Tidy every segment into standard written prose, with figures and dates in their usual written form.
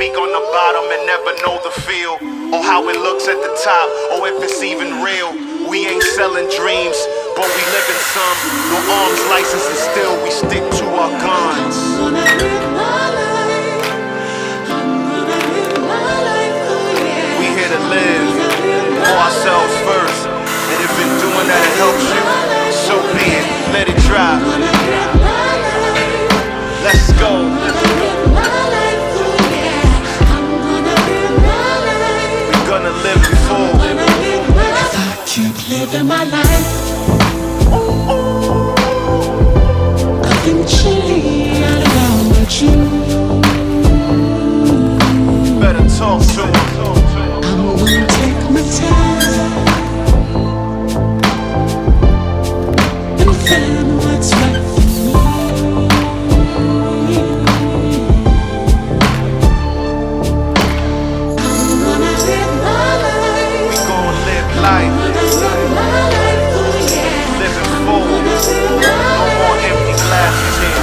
speak on the bottom and never know the feel, or how it looks at the top, or if it's even real. We ain't selling dreams, but we living some. No arms, license, and still we stick to our guns. We here to live for ourselves first, and if in doing that it helps you, so be it. Let it drop. Let's go. We're gonna live it full. If I keep living my life, nothing change around you. Better talk to him. I'm gonna take my time and find what's right for me. I'm gonna live my life. We gon' live life. Living full. No more empty glasses here.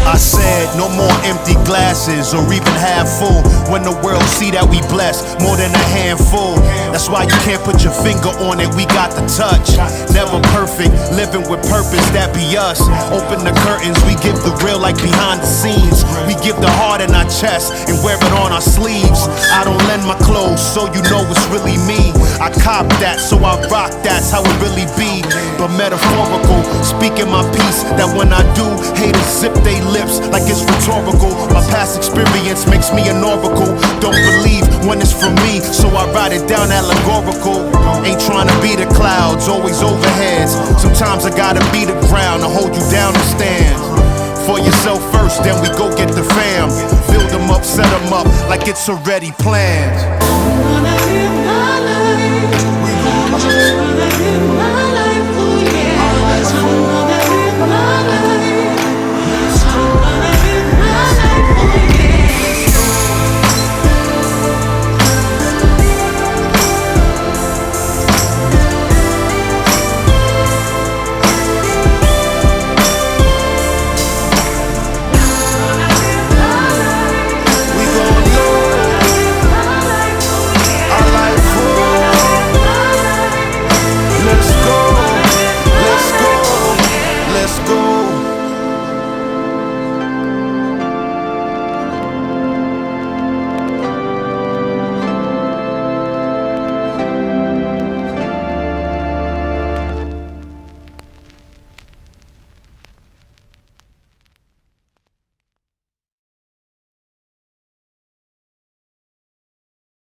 I said no more empty glasses or even half full. When the world see that we blessed more than a handful. That's why you can't put your finger on it, we got the touch. Never perfect, living with purpose, that be us. Open the curtains, we give the real like behind the scenes. We give the heart in our chest and wear it on our sleeves. I don't lend my clothes, so you know it's really me. I cop that, so I rock, that's how it really be. But metaphorical, speaking my piece, that when I do, haters zip they lips like it's rhetorical. My past experience makes me an oracle. Don't believe when it's from me, so I write it down allegorical. Ain't trying to be the clouds, always overheads. Sometimes I gotta be the ground to hold you down and stand. For yourself first, then we go get the fam. Build them up, set them up like it's already planned.